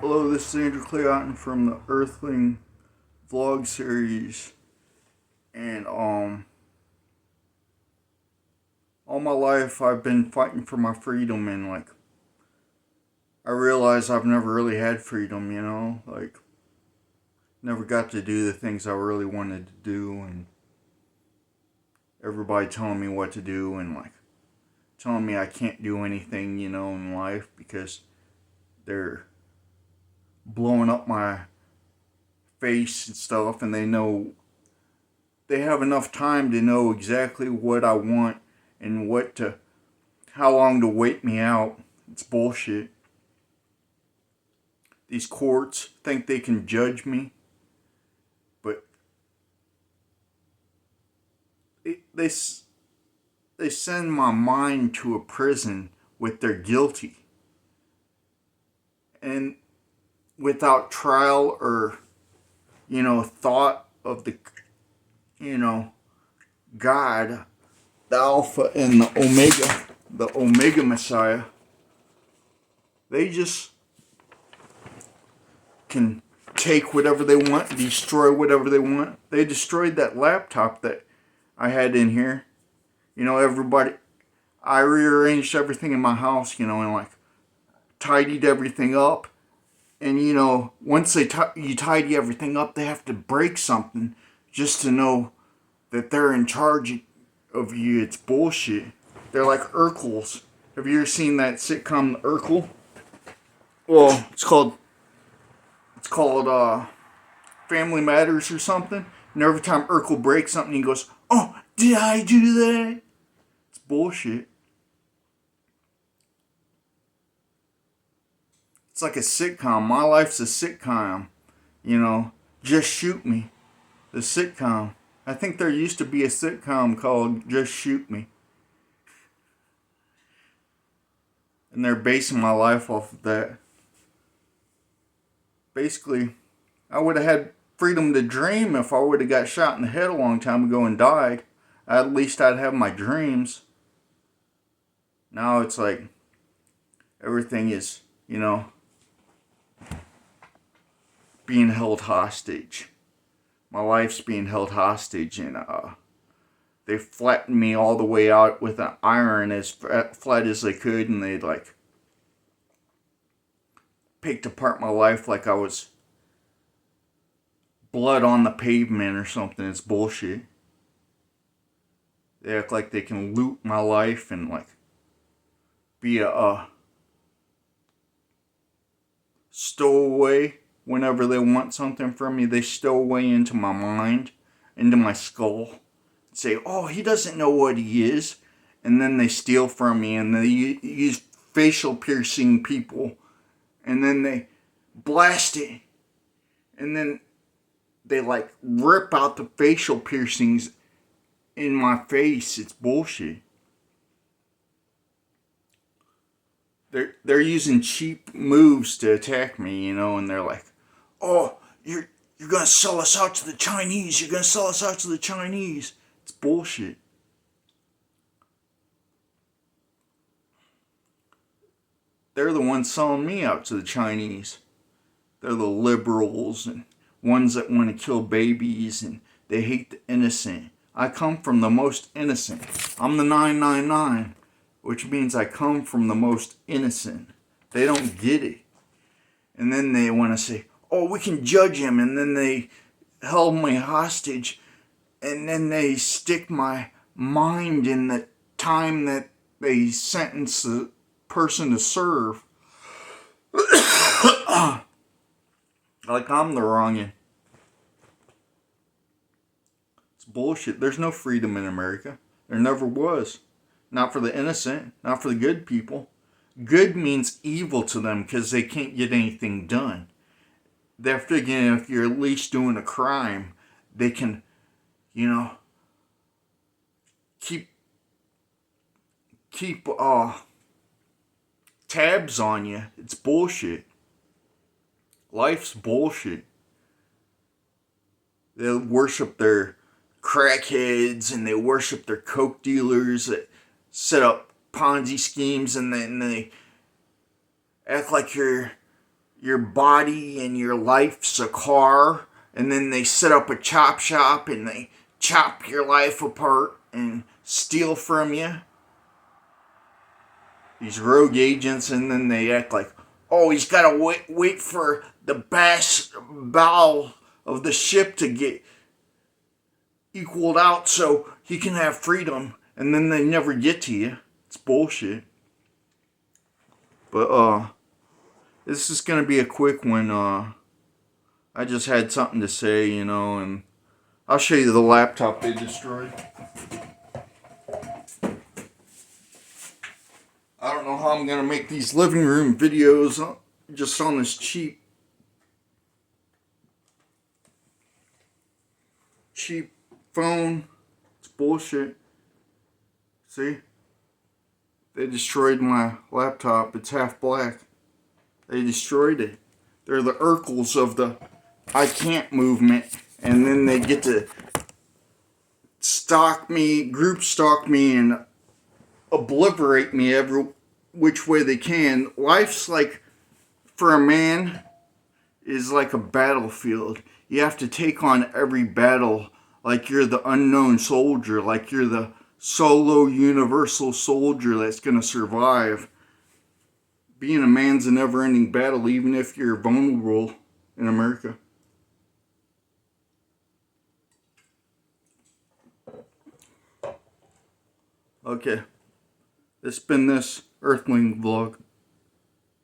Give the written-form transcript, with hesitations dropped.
Hello, this is Andrew Cleotten from the Earthling vlog series, and all my life I've been fighting for my freedom, and I realize I've never really had freedom, never got to do the things I really wanted to do, and everybody telling me what to do, and telling me I can't do anything, in life because they're blowing up my face and stuff, and they have enough time to know exactly what I want and how long to wait me out. It's bullshit. These courts think they can judge me, but they send my mind to a prison with their guilty, and without trial or thought of you know God, the Alpha and the Omega Messiah. They just can take whatever they want, destroy whatever they want. They destroyed that laptop that I had in here. Everybody, I rearranged everything in my house, and tidied everything up. And once you tidy everything up, they have to break something just to know that they're in charge of you. It's bullshit. They're like Urkels. Have you ever seen that sitcom, Urkel? Well, it's called Family Matters or something. And every time Urkel breaks something, he goes, "Oh, did I do that?" It's bullshit. It's like a sitcom. My life's a sitcom. Just Shoot Me. The sitcom. I think there used to be a sitcom called Just Shoot Me. And they're basing my life off of that. Basically, I would have had freedom to dream if I would have got shot in the head a long time ago and died. At least I'd have my dreams. Now it's like everything is, being held hostage. My life's being held hostage, and they flattened me all the way out with an iron as flat as they could, and they picked apart my life like I was blood on the pavement or something. It's bullshit. They act like they can loot my life and be a stowaway whenever they want something from me. They stow away into my mind, into my skull, say, "Oh, he doesn't know what he is," and then they steal from me, and they use facial piercing people, and then they blast it, and then they rip out the facial piercings in my face. It's bullshit. They're using cheap moves to attack me, and they're like, "Oh, you're gonna sell us out to the Chinese. You're gonna sell us out to the Chinese." It's bullshit. They're the ones selling me out to the Chinese. They're the liberals and ones that want to kill babies, and they hate the innocent. I come from the most innocent. I'm the 999, which means I come from the most innocent. They don't get it. And then they want to say, "Oh, we can judge him," and then they held me hostage, and then they stick my mind in the time that they sentence the person to serve. Like I'm the wrongin'. It's bullshit. There's no freedom in America. There never was. Not for the innocent, not for the good people. Good means evil to them because they can't get anything done. They're figuring if you're at least doing a crime, they can, keep tabs on you. It's bullshit. Life's bullshit. They worship their crackheads and they worship their coke dealers that set up Ponzi schemes, and then they act like you're your body and your life's a car, and then they set up a chop shop and they chop your life apart and steal from you. These rogue agents, and then they act like, oh, he's got to wait for the bash bow of the ship to get equaled out so he can have freedom, and then they never get to you. It's bullshit. But this is gonna be a quick one. I just had something to say, you know, and I'll show you the laptop they destroyed. I don't know how I'm gonna make these living room videos just on this cheap phone. It's bullshit. See? They destroyed my laptop. It's half black. They destroyed it. They're the Urkels of the I can't movement. And then they get to group stalk me, and obliterate me every which way they can. Life's like, for a man, is like a battlefield. You have to take on every battle like you're the unknown soldier, like you're the solo universal soldier that's going to survive. Being a man's a never-ending battle, even if you're vulnerable in America. Okay, it's been this Earthling vlog.